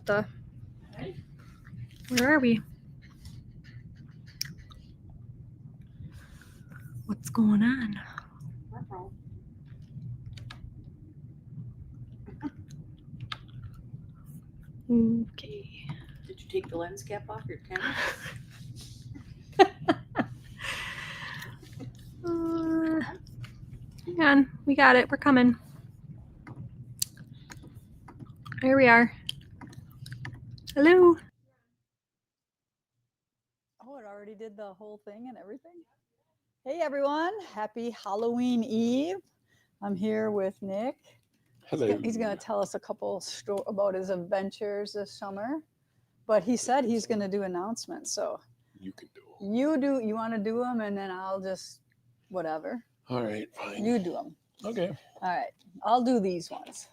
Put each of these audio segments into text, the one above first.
the... Where are we? What's going on? Okay. Did you take the lens cap off your camera? Hang on. We got it. We're coming. Here we are. Hello. Oh, it already did the whole thing and everything. Hey, everyone. Happy Halloween Eve. I'm here with Nick. Hello. He's going to tell us a couple about his adventures this summer. But he said he's going to do announcements. So you can do them. You want to do them, and then I'll just whatever. All right, fine. You do them. Okay. All right. I'll do these ones.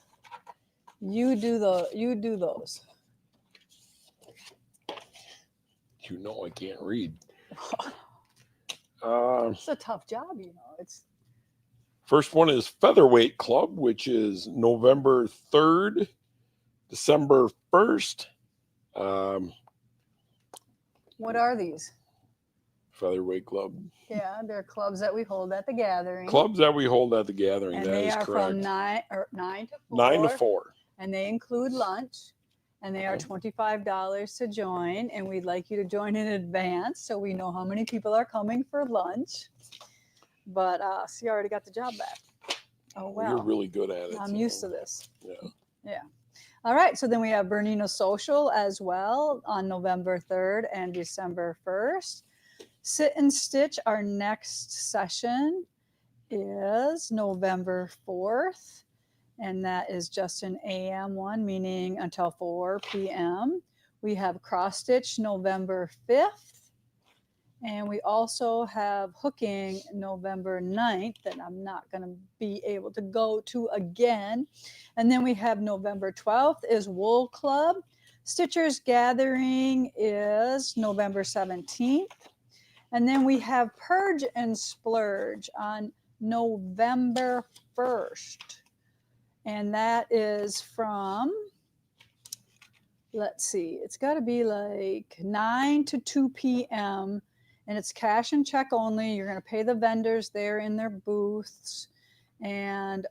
You do those. You know I can't read. It's a tough job, you know. It's first one is Featherweight Club, which is November 3rd, December 1st. What are these? Featherweight Club. Yeah, they're clubs that we hold at the gathering. Clubs that we hold at the gathering. And that they is are correct. from 9 to 4. 9 to 4. And they include lunch. And they are $25 to join. And we'd like you to join in advance so we know how many people are coming for lunch. But see, I already got the job back. Oh, wow. You're really good at it. I'm used to this. Yeah. Yeah. All right. So then we have Bernina Social as well on November 3rd and December 1st. Sit and Stitch, our next session is November 4th. And that is just an AM one, meaning until 4 p.m. We have Cross Stitch November 5th. And we also have Hooking November 9th that I'm not going to be able to go to again. And then we have November 12th is Wool Club. Stitchers Gathering is November 17th. And then we have Purge and Splurge on November 1st. And that is from, let's see, it's got to be like 9 to 2 p.m. And it's cash and check only. You're going to pay the vendors there in their booths. And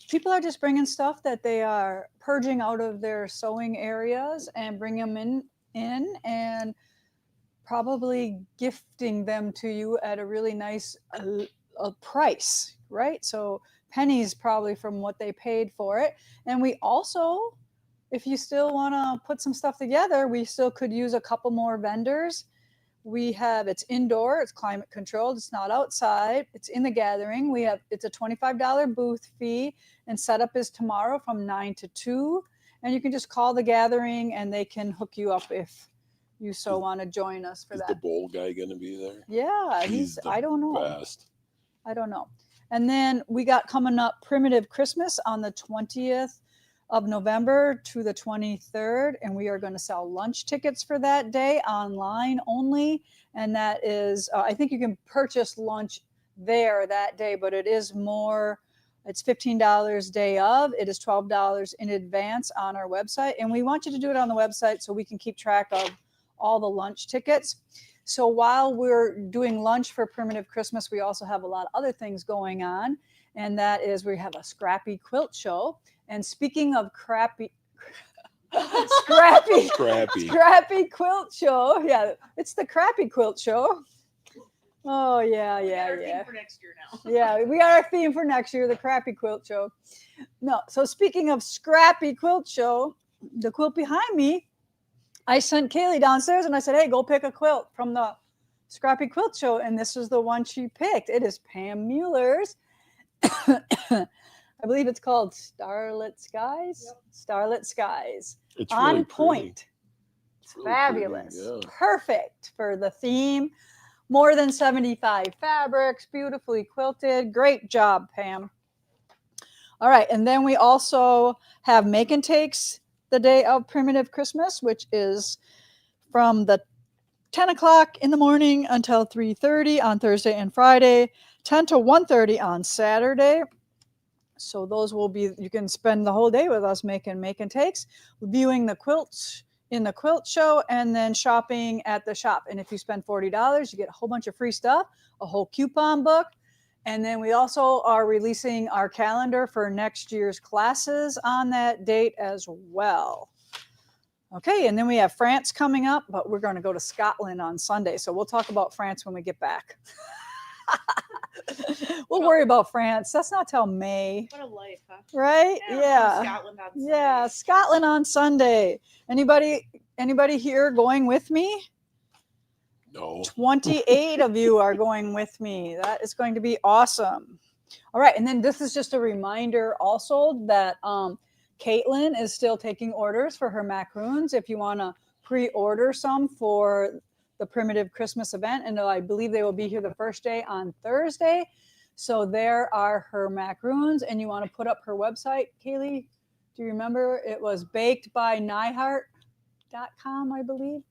people are just bringing stuff that they are purging out of their sewing areas and bring them in and probably gifting them to you at a really nice price, right? So pennies probably from what they paid for it. And we also, if you still want to put some stuff together, we still could use a couple more vendors. We have, it's indoor, it's climate controlled, it's not outside, it's in the gathering. It's a $25 booth fee, and setup is tomorrow from 9 to 2. And you can just call the gathering and they can hook you up if you so want to join us for that. Is the bowl guy going to be there? Yeah, he's I don't know. Best. I don't know. And then we got coming up Primitive Christmas on the 20th of November to the 23rd. And we are going to sell lunch tickets for that day online only. And that is, I think you can purchase lunch there that day, but it is more, it's $15 day of. It is $12 in advance on our website. And we want you to do it on the website so we can keep track of all the lunch tickets. So while we're doing lunch for Primitive Christmas, we also have a lot of other things going on. And that is we have a Scrappy Quilt Show. And speaking of Scrappy Quilt Show. Yeah, it's the Crappy Quilt Show. Oh, yeah. Theme for next year now. Yeah, we got our theme for next year, the Crappy Quilt Show. No, so speaking of Scrappy Quilt Show, the quilt behind me, I sent Kaylee downstairs and I said, hey, go pick a quilt from the Scrappy Quilt Show. And this is the one she picked. It is Pam Mueller's. I believe it's called Starlit Skies. Yep. Starlit Skies. It's on really point. It's really fabulous. Pretty, yeah. Perfect for the theme. More than 75 fabrics, beautifully quilted. Great job, Pam. All right. And then we also have Make and Takes the day of Primitive Christmas, which is from the 10 o'clock in the morning until 3:30 on Thursday and Friday, 10 to 1:30 on Saturday. So those will be, you can spend the whole day with us making takes, viewing the quilts in the quilt show, and then shopping at the shop. And if you spend $40, you get a whole bunch of free stuff, a whole coupon book. And then we also are releasing our calendar for next year's classes on that date as well. Okay, and then we have France coming up, but we're going to go to Scotland on Sunday. So we'll talk about France when we get back. We'll worry about France. That's not till May. What a life, huh? Right? Yeah. Scotland on Sunday. Yeah, Scotland on Sunday. Anybody here going with me? No. 28 of you are going with me. That is going to be awesome. All right, and then this is just a reminder also that Caitlin is still taking orders for her macaroons. If you want to pre-order some for the Primitive Christmas event, and I believe they will be here the first day on Thursday. So there are her macaroons, and you want to put up her website, Kaylee? Do you remember? It was bakedbynyhart.com, I believe.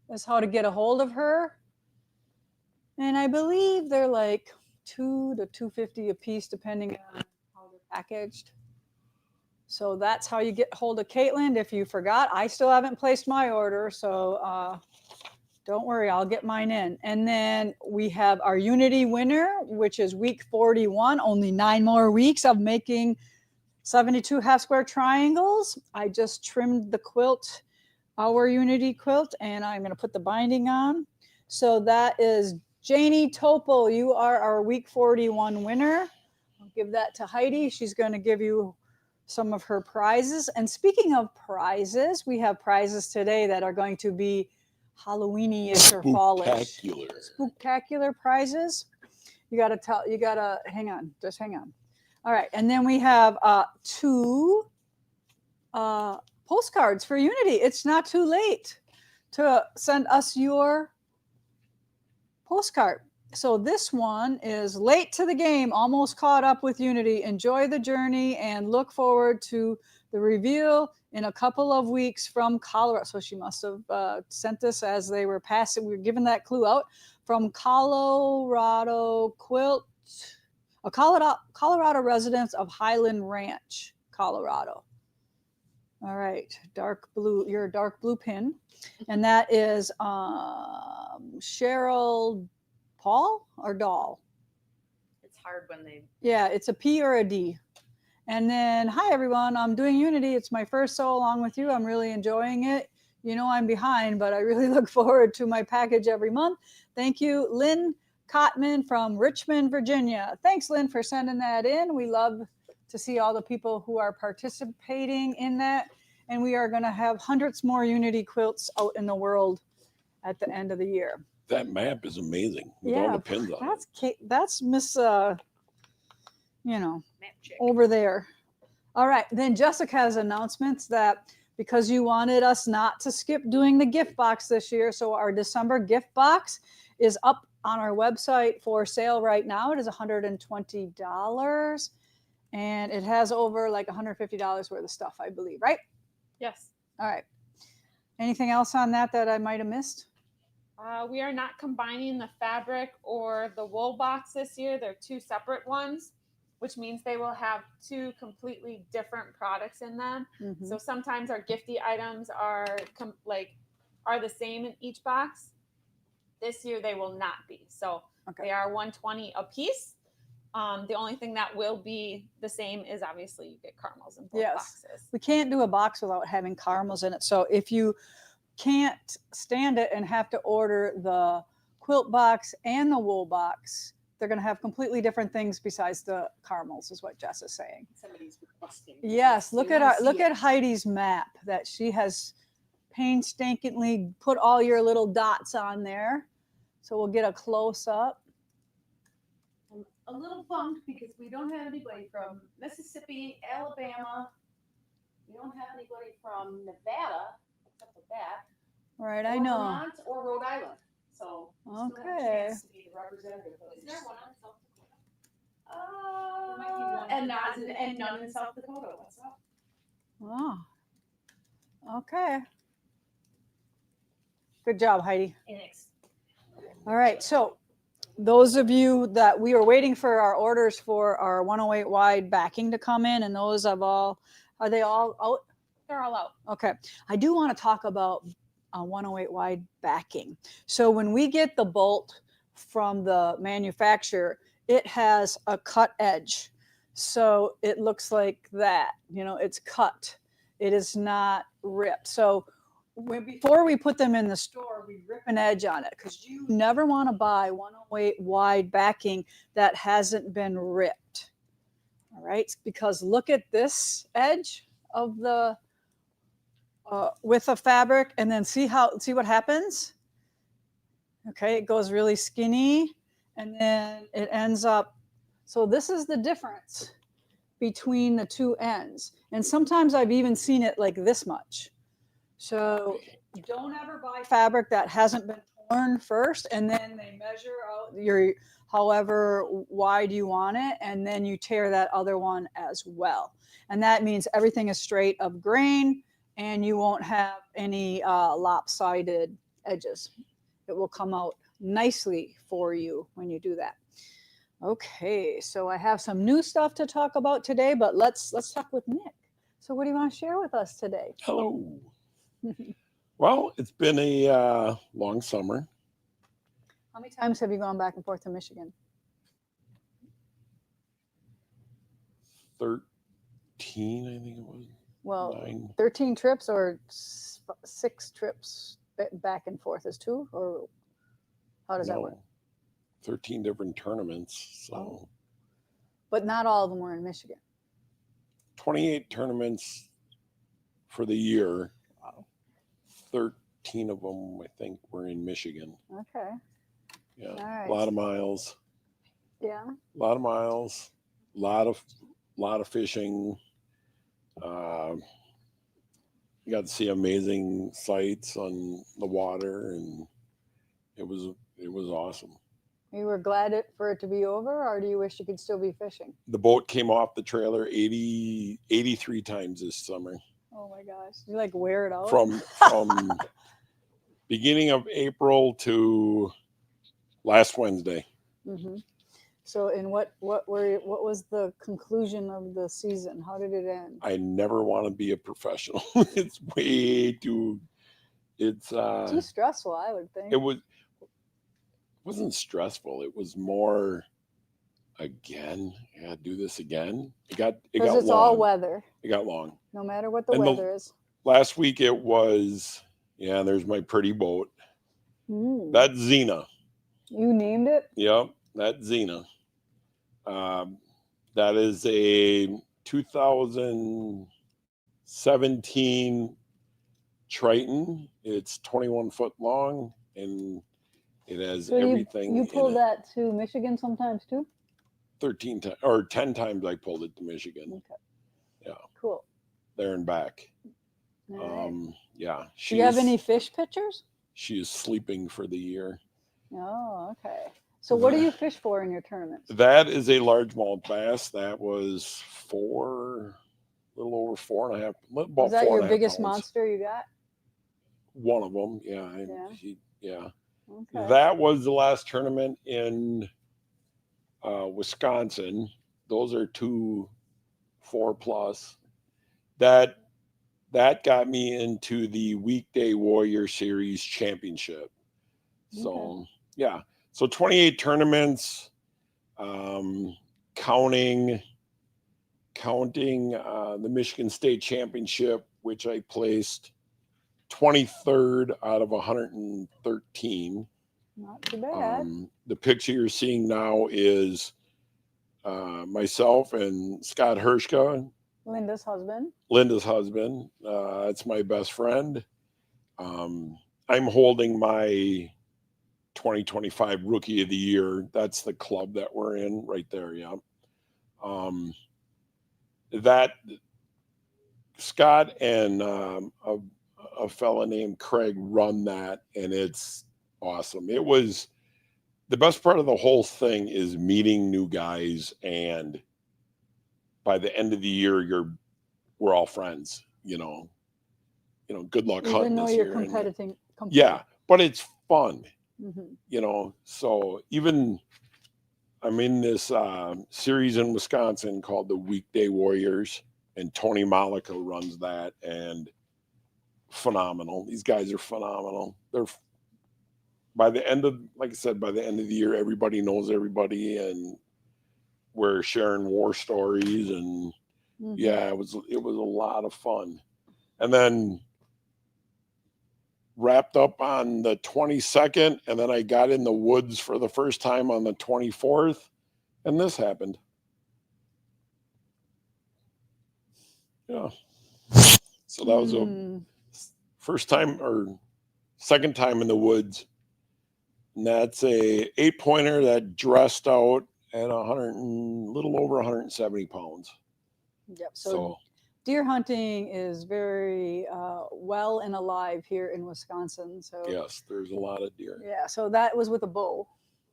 That's how to get a hold of her. And I believe they're like $2 to $2.50 a piece, depending on how they're packaged. So that's how you get hold of Caitlin. If you forgot, I still haven't placed my order, so don't worry, I'll get mine in. And then we have our Unity winner, which is week 41, only 9 more weeks of making 72 half square triangles. I just trimmed the quilt, our Unity quilt, and I'm going to put the binding on. So that is Janie Topol. You are our week 41 winner. I'll give that to Heidi. She's going to give you some of her prizes. And speaking of prizes, we have prizes today that are going to be Halloweeny-ish or fallish. Spooktacular prizes. You got to hang on. Just hang on. All right. And then we have 2 postcards for Unity. It's not too late to send us your postcard. So this one is late to the game, almost caught up with Unity. Enjoy the journey and look forward to the reveal in a couple of weeks from Colorado. So she must have sent this as they were passing. We were giving that clue out from Colorado Quilt, a Colorado residents of Highland Ranch, Colorado. All right, dark blue, your dark blue pin. And that is Cheryl Paul or Doll? It's hard when they... Yeah, it's a P or a D. And then, hi everyone, I'm doing Unity. It's my first sew along with you. I'm really enjoying it. You know I'm behind, but I really look forward to my package every month. Thank you, Lynn Cotman from Richmond, Virginia. Thanks, Lynn, for sending that in. We love to see all the people who are participating in that. And we are going to have hundreds more Unity quilts out in the world at the end of the year. That map is amazing with all the pins on it. That's Miss, map chick over there. All right. Then Jessica has announcements that because you wanted us not to skip doing the gift box this year. So our December gift box is up on our website for sale right now. It is $120 and it has over like $150 worth of stuff, I believe, right? Yes. All right. Anything else on that I might have missed? We are not combining the fabric or the wool box this year. They're 2 separate ones, which means they will have 2 completely different products in them. Mm-hmm. So sometimes our gifty items are the same in each box. This year they will not be. So They are $120 a piece. The only thing that will be the same is obviously you get caramels in both boxes. We can't do a box without having caramels in it. So if you can't stand it and have to order the quilt box and the wool box, they're going to have completely different things besides the caramels, is what Jess is saying. Somebody's requesting. Yes, look at Heidi's map that she has painstakingly put all your little dots on there. So we'll get a close up. I'm a little bummed because we don't have anybody from Mississippi, Alabama. We don't have anybody from Nevada, except for that. Right, I know. Vermont or Rhode Island. So still have a chance to be the representative. Is there one on South Dakota? And none in South Dakota. What's up? Oh. Okay. Good job, Heidi. Thanks. All right, so those of you that we were waiting for our orders for our 108 wide backing to come in, and those are they all out? They're all out. Okay. I do want to talk about 108 wide backing. So when we get the bolt from the manufacturer, it has a cut edge. So it looks like that, it's cut. It is not ripped. So before we put them in the store, we rip an edge on it, because you never want to buy 108 wide backing that hasn't been ripped. All right, because look at this edge of the with a fabric, and then see what happens. Okay, it goes really skinny, and then it ends up. So this is the difference between the two ends, and sometimes I've even seen it like this much. So don't ever buy fabric that hasn't been torn first, and then they measure out your however wide you want it, and then you tear that other one as well. And that means everything is straight of grain, and you won't have any lopsided edges. It will come out nicely for you when you do that. Okay, so I have some new stuff to talk about today, but let's talk with Nick. So what do you want to share with us today? Hello. Well, it's been a long summer. How many times have you gone back and forth to Michigan? 13, I think it was. Well, 9. 13 trips or 6 trips back and forth is 2, or how does that work? 13 different tournaments. So, But not all of them were in Michigan. 28 tournaments for the year. Wow. 13 of them, I think, were in Michigan. Okay. Yeah, All right. a lot of miles. Yeah. A lot of miles. A lot of fishing. You got to see amazing sights on the water, and it was awesome. You were glad for it to be over, or do you wish you could still be fishing? The boat came off the trailer 83 times this summer. Oh my gosh. You like wear it out? From beginning of April to last Wednesday. Mm-hmm. So, in what was the conclusion of the season? How did it end? I never want to be a professional. It's way too. It's too stressful, I would think. It wasn't stressful. It was more. Again, I gotta do this again. It got because it's long. all weather. It got long. No matter what the weather is. Last week it was. Yeah, there's my pretty boat. That's Xena. You named it? Yep, that's Xena. That is a 2017 Triton. It's 21 foot long, and it has everything. You pull that to Michigan sometimes too? 13 times or 10 times I pulled it to Michigan. Okay. Yeah. Cool. There and back. Right. Yeah. Do you have any fish pictures? She is sleeping for the year. Oh, okay. So what do you fish for in your tournaments? That is a largemouth bass. That was a little over 4.5. Was that your biggest monster you got? One of them, yeah. Yeah. Okay. That was the last tournament in Wisconsin. Those are 2 4+. That got me into the Weekday Warrior Series Championship. So yeah. So 28 tournaments, counting the Michigan State Championship, which I placed 23rd out of 113. Not too bad. The picture you're seeing now is myself and Scott Hershka. Linda's husband. It's my best friend. I'm holding my 2025 Rookie of the Year. That's the club that we're in right there. Yeah. That Scott and a fella named Craig run that, and it's awesome. It was the best part of the whole thing is meeting new guys, and by the end of the year, we're all friends. Good luck hunting this year. Even though you're competing. Yeah, but it's fun. you know. So even I'm in this series in Wisconsin called the Weekday Warriors, and Tony Malika runs that, and phenomenal. These guys are phenomenal. They're by the end of, like I said, by the end of the year, everybody knows everybody, and we're sharing war stories, and yeah, it was a lot of fun. And then wrapped up on the 22nd, and then I got in the woods for the first time on the 24th, and this happened. Yeah. So that was a first time or second time in the woods. And that's a 8-pointer that dressed out at little over 170 pounds. Yep. So deer hunting is very well and alive here in Wisconsin. So yes, there's a lot of deer. Yeah. So that was with a bow.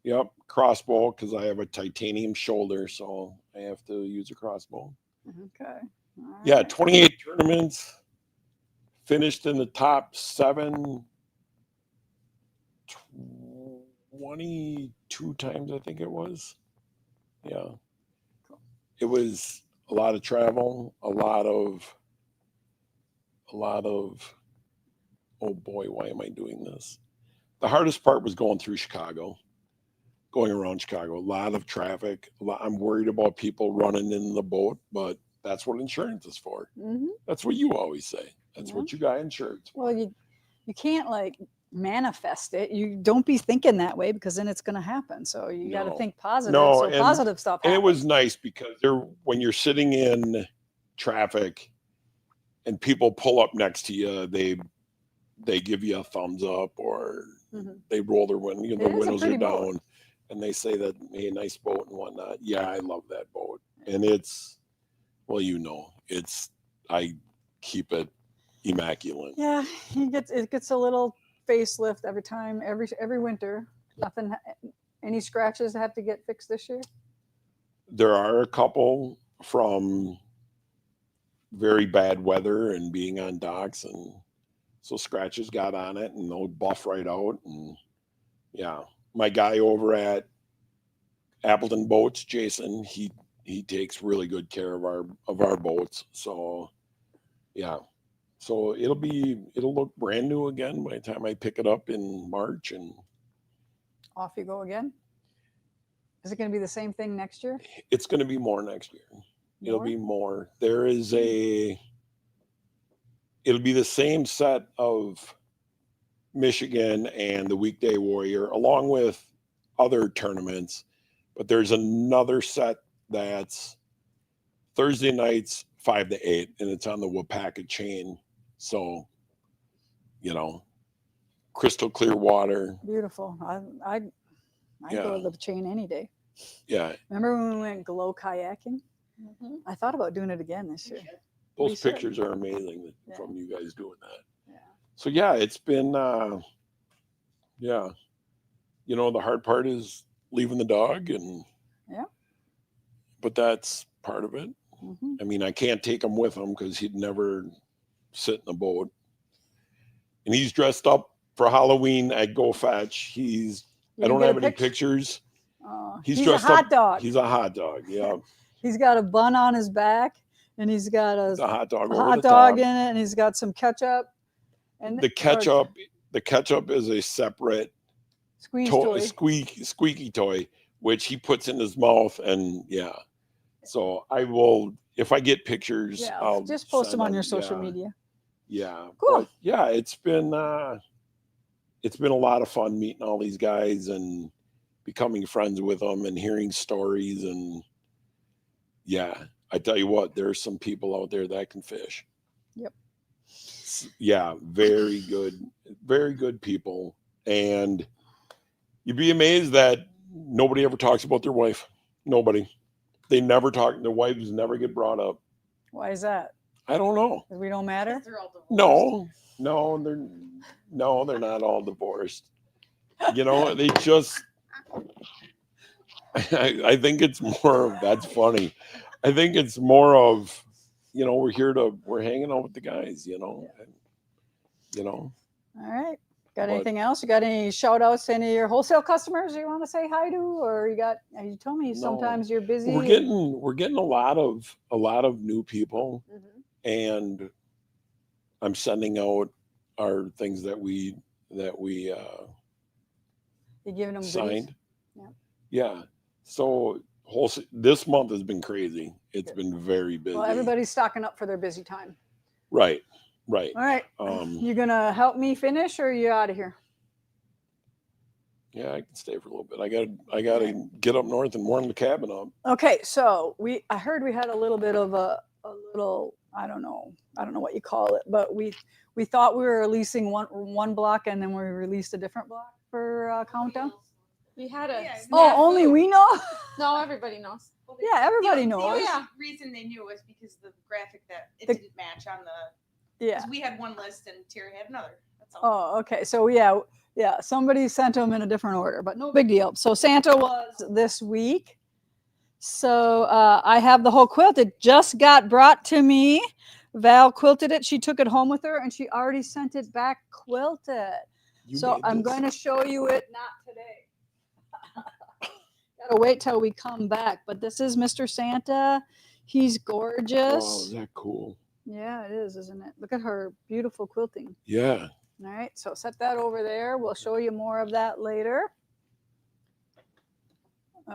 Yep, crossbow, because I have a titanium shoulder, so I have to use a crossbow. Okay. All Yeah, right. 28 tournaments, finished in the top 7, 22 times, I think it was. Yeah. It was a lot of travel, a lot of, oh boy, why am I doing this? The hardest part was going through Chicago, going around Chicago, a lot of traffic. I'm worried about people running in the boat, but that's what insurance is for. That's what you always say. That's what you got insurance for. Well, you can't like manifest it. You don't be thinking that way, because then it's going to happen. So you got to think positive. No, so and positive stuff happens. And it was nice because when you're sitting in traffic and people pull up next to you, they give you a thumbs up, or they roll their windows, their windows are down, and they say that, hey, nice boat and whatnot. Yeah, I love that boat. And it's, well, I keep it immaculate. Yeah, it gets a little facelift every time, every winter. Nothing, any scratches have to get fixed this year? There are a couple from very bad weather and being on docks, and so scratches got on it, and they'll buff right out. And yeah, my guy over at Appleton Boats, Jason, he takes really good care of our boats. So yeah, so it'll look brand new again by the time I pick it up in March, and off you go again. Is it going to be the same thing next year? It's going to be more next year. It'll be more. It'll be the same set of Michigan and the Weekday Warrior, along with other tournaments, but there's another set that's Thursday nights 5 to 8, and it's on the Wapaka chain. So, crystal clear water. Beautiful. I go to the chain any day. Yeah. Remember when we went glow kayaking? I thought about doing it again this year. Those pictures are amazing from you guys doing that. Yeah. So yeah, it's been the hard part is leaving the dog, but that's part of it. I mean, I can't take him with him because he'd never sit in the boat. And he's dressed up for Halloween at Go Fetch. I don't have any pictures. He's dressed a hot dog. He's a hot dog. Yeah. He's got a bun on his back, and he's got a hot dog in it, and he's got some ketchup. And the ketchup is a separate squeaky toy, which he puts in his mouth, and yeah. So I will, if I get pictures, I'll just post them on your social media. Yeah. Cool. But yeah, it's been a lot of fun meeting all these guys and becoming friends with them and hearing stories. And yeah, I tell you what, there's some people out there that can fish. Yep. Yeah, very good people. And you'd be amazed that nobody ever talks about their wife. Nobody. They never talk. Their wives never get brought up. Why is that? I don't know. We don't matter? No, they're not all divorced. They just, I think it's more of, that's funny. I think it's more of, we're hanging out with the guys, All right. Got But anything else? You got any shout outs to any of your wholesale customers you want to say hi to? Or you told me No. sometimes you're busy. we're getting a lot of new people, Mhm. and I'm sending out our things that we You're giving them goodies? signed. Yeah. Yeah. So wholesale this month has been crazy. It's Good. been very busy. Well, everybody's stocking up for their busy time. Right. All right. You gonna help me finish, or are you out of here? Yeah, I can stay for a little bit. I gotta get up north and warm the cabin up. Okay, so I heard we had a little bit of a little, I don't know what you call it, but we thought we were releasing one block, and then we released a different block for countdown. We had a Yeah, Oh, only we know. no, everybody knows. Yeah, everybody The knows. only Yeah. reason they knew was because the graphic that it The- didn't match on the. Yeah. Because we had one list and Terry had another. That's all. Oh, okay. So yeah. Somebody sent them in a different order, but no big deal. So Santa was this week. So I have the whole quilt. It just got brought to me. Val quilted it. She took it home with her, and she already sent it back quilted. You So made I'm this? going to show you it. Not today. Gotta wait till we come back. But this is Mr. Santa. He's gorgeous. Wow, is that cool? Yeah, it is, isn't it? Look at her beautiful quilting. Yeah. All right, so set that over there. We'll show you more of that later.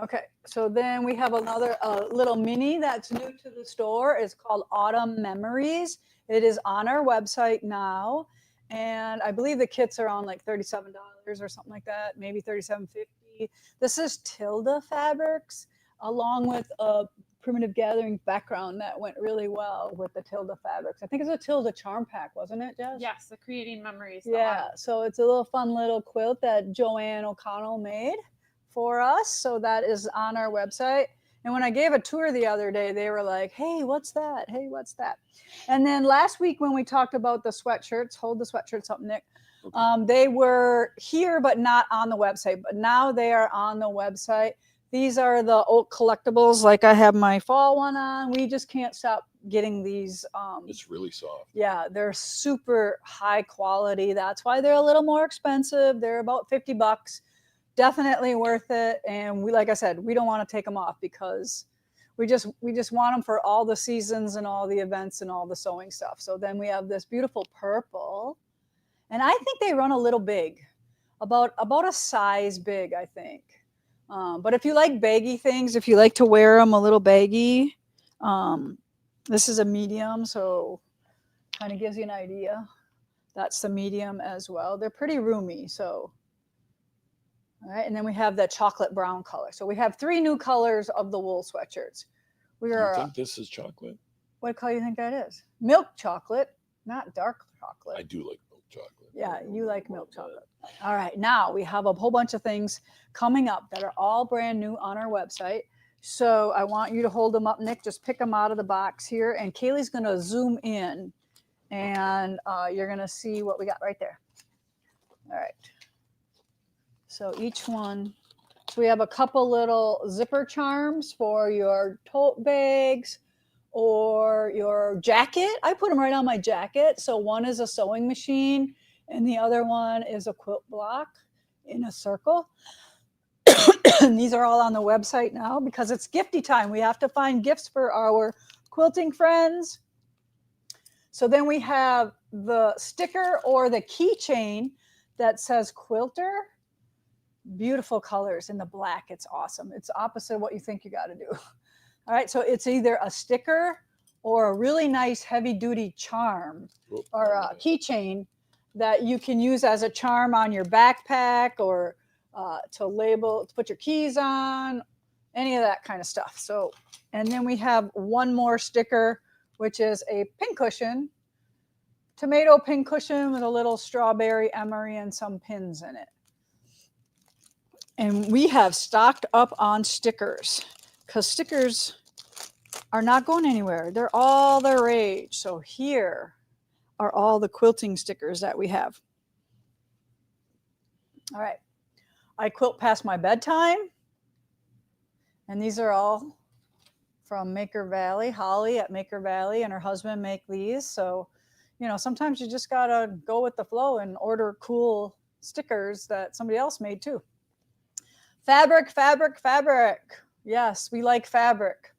Okay, so then we have another little mini that's new to the store. It's called Autumn Memories. It is on our website now, and I believe the kits are on like $37 or something like that, maybe $37.50. This is Tilda fabrics, along with a primitive gathering background that went really well with the Tilda fabrics. I think it's a Tilda charm pack, wasn't it, Jess? Yes, the creating memories. Yeah, so it's a little fun little quilt that Joanne O'Connell made for us. So that is on our website. And when I gave a tour the other day, they were like, hey, what's that? Hey, what's that? And then last week when we talked about the sweatshirts, hold the sweatshirts up, Nick. Okay. They were here, but not on the website. But now they are on the website. These are the old collectibles. Like I have my fall one on. We just can't stop getting these. It's really soft. Yeah, they're super high quality. That's why they're a little more expensive. They're about $50. Definitely worth it. And we, like I said, we don't want to take them off because we just want them for all the seasons and all the events and all the sewing stuff. So then we have this beautiful purple, and I think they run a little big, about a size big, I think. But if you like baggy things, if you like to wear them a little baggy, this is a medium, so kind of gives you an idea. That's the medium as well. They're pretty roomy, so. All right, and then we have the chocolate brown color. So we have 3 new colors of the wool sweatshirts. We Do you are. think this is chocolate? What color do you think that is? Milk chocolate, not dark chocolate. I do like milk chocolate. Yeah, you like milk chocolate. All right, now we have a whole bunch of things coming up that are all brand new on our website. So I want you to hold them up, Nick. Just pick them out of the box here. And Kaylee's going to zoom in, and you're going to see what we got right there. All right. So each one. So we have a couple little zipper charms for your tote bags or your jacket. I put them right on my jacket. So one is a sewing machine, and the other one is a quilt block in a circle. And these are all on the website now because it's gifty time. We have to find gifts for our quilting friends. So then we have the sticker or the keychain that says quilter. Beautiful colors in the black. It's awesome. It's opposite of what you think you got to do. All right. So it's either a sticker or a really nice heavy duty charm or a keychain that you can use as a charm on your backpack or to put your keys on, any of that kind of stuff. So, and then we have one more sticker, which is a pincushion, tomato pincushion with a little strawberry emery and some pins in it. And we have stocked up on stickers because stickers are not going anywhere. They're all the rage. So here are all the quilting stickers that we have. All right. I quilt past my bedtime. And these are all from Maker Valley. Holly at Maker Valley and her husband make these. So, sometimes you just got to go with the flow and order cool stickers that somebody else made too. Fabric, fabric, fabric. Yes, we like fabric.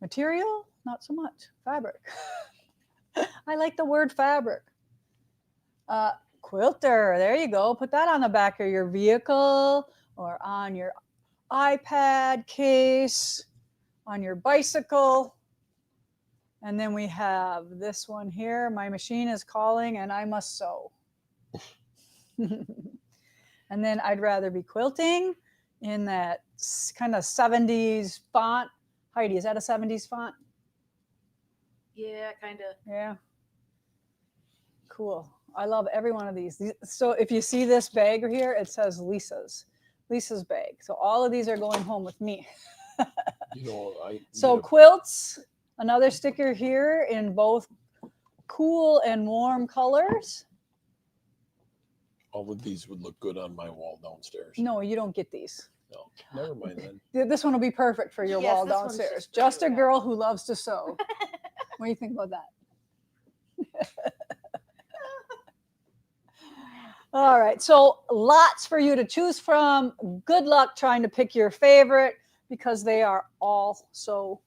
Material, not so much. Fabric. I like the word fabric. Quilter, there you go. Put that on the back of your vehicle or on your iPad case, on your bicycle. And then we have this one here. My machine is calling and I must sew. And then I'd rather be quilting in that kind of 70s font. Heidi, is that a 70s font? Yeah, kind of. Yeah. Cool. I love every one of these. So if you see this bag here, it says Lisa's bag. So all of these are going home with me. You know, So quilts, another sticker here in both cool and warm colors. all of these would look good on my wall downstairs. No, you don't get these. No, never mind then. This one will be perfect for your Yes, wall this one's downstairs. just for Just you, a yeah. girl who loves to sew. What do you think about that? All right, so lots for you to choose from. Good luck trying to pick your favorite because they are all so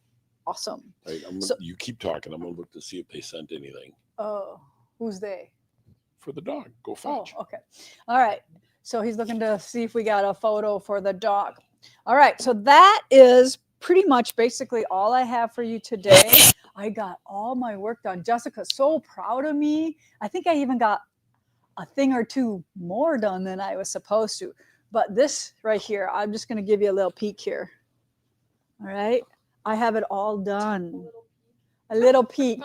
awesome. Right, you keep talking. I'm gonna look to see if they sent anything Oh, who's they? for the dog. Go Oh, fetch. okay. All right. So he's looking to see if we got a photo for the dog. All right. So that is pretty much basically all I have for you today. I got all my work done. Jessica's so proud of me. I think I even got a thing or two more done than I was supposed to. But this right here, I'm just going to give you a little peek here. All right. I have it all done. A little peek.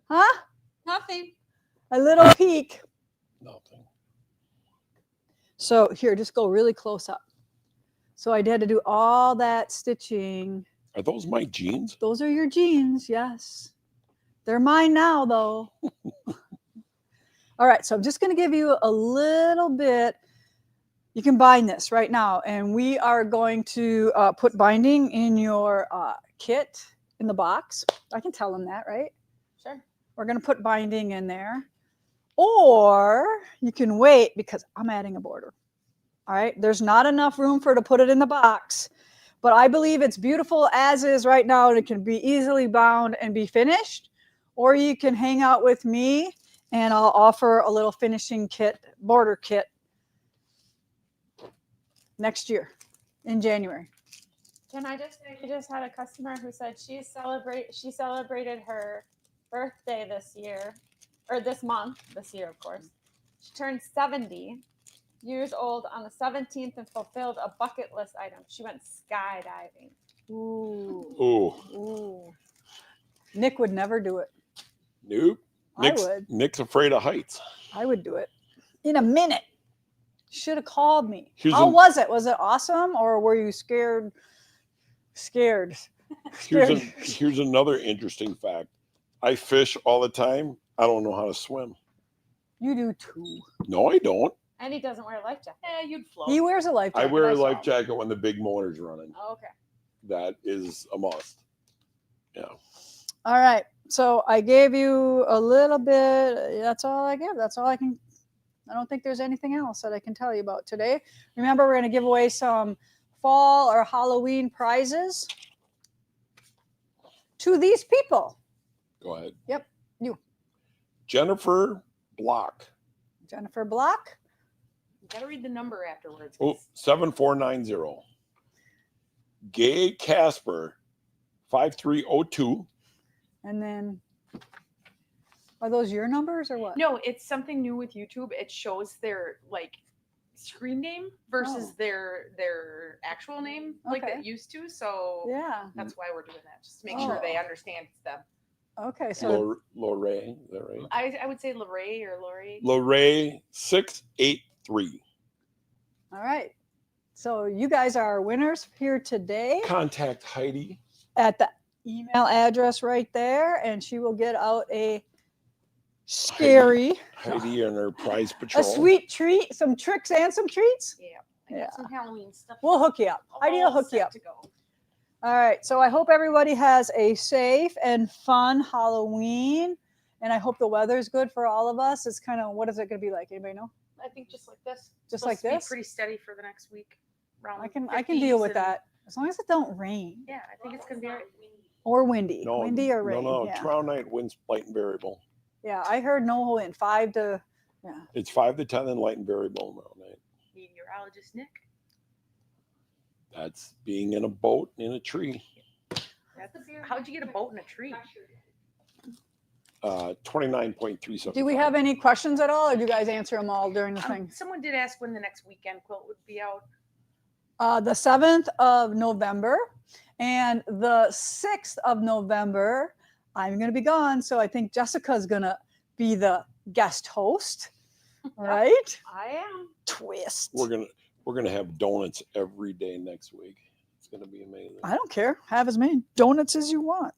Huh? Nothing. A little peek. Nothing. So here, just go really close up. So I had to do all that stitching. Are those my jeans? Those are your jeans, yes. They're mine now, though. All right, so I'm just going to give you a little bit. You can bind this right now, and we are going to put binding in your kit in the box. I can tell them that, right? Sure. We're going to put binding in there. Or you can wait because I'm adding a border. All right, there's not enough room for to put it in the box, but I believe it's beautiful as is right now, and it can be easily bound and be finished. Or you can hang out with me, and I'll offer a little finishing kit, border kit, next year in January. Can I just say, we just had a customer who said she celebrated her birthday this year, or this year, of course. She turned 70 years old on the 17th and fulfilled a bucket list item. She went skydiving. Ooh. Oh, Ooh. Nick would never do it. nope. I would. Nick's afraid of heights. I would do it in a minute. Should have called me. Here's How an- was it? Was it awesome, or were you scared? Scared. Here's another interesting fact. I fish all the time. I don't know how to swim. You do too. No, I don't. And he doesn't wear a life jacket. You'd float. He wears a life I jacket. wear a saw life him. jacket when the big motor's running. Oh, okay. That is a must. Yeah. All right. So I gave you a little bit. That's all I give. That's all I can. I don't think there's anything else that I can tell you about today. Remember, we're going to give away some fall or Halloween prizes to these people. Go ahead. Yep. You. Jennifer Block. Jennifer Block. You gotta read the number afterwards. Oh, 7490. Gay Casper 5302. And then, are those your numbers or what? No, it's something new with YouTube. It shows their like screen name versus Oh. their actual name like Okay. it used to. So Yeah. that's why we're doing that, just to make sure they Oh. understand it's them. Okay. So Lorraine, is that right? I would say Lorraine or Lori. Lorraine 683. all right. So you guys are our winners here today Contact Heidi. at the email address right there, and she will get out a scary, Heidi and her prize patrol. a sweet treat, some tricks and some treats. Yeah. I Yeah. got some Halloween stuff. We'll hook you up. Heidi will all hook you set up. to go. All right. So I hope everybody has a safe and fun Halloween, and I hope the weather is good for all of us. It's kind of, what is it going to be like? Anybody know? I think just like this. Just Supposed like to be this? pretty steady for the next week. Around I can deal 50s with and- that as long as it don't rain Yeah, I think it's gonna be alright. or windy. No, Windy or rain. No, Yeah. tomorrow night wind's light and variable. Yeah, I heard no wind. 5 to It's 5 to 10 and light and variable tomorrow night. Meteorologist Nick. That's being in a boat in a tree. How'd you get a boat in a tree? 29.37. Do we have any questions at all, or do you guys answer them all during the thing? Someone did ask when the next weekend quilt would be out. The 7th of November and the 6th of November, I'm going to be gone. So I think Jessica's going to be the guest host, right? I am. Twist. We're gonna have donuts every day next week. It's gonna be amazing. I don't care. Have as many donuts as you want.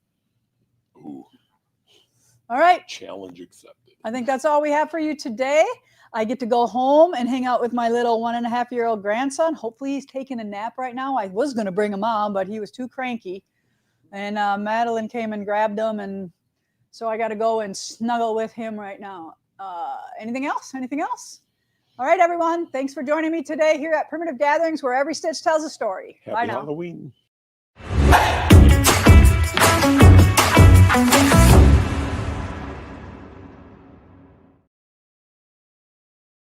Ooh, All right. challenge accepted. I think that's all we have for you today. I get to go home and hang out with my little 1.5-year-old grandson. Hopefully he's taking a nap right now. I was going to bring him on, but he was too cranky. And Madeline came and grabbed him. And so I got to go and snuggle with him right now. Anything else? Anything else? All right, everyone. Thanks for joining me today here at Primitive Gatherings, where every stitch tells a story. Bye Happy now. Halloween.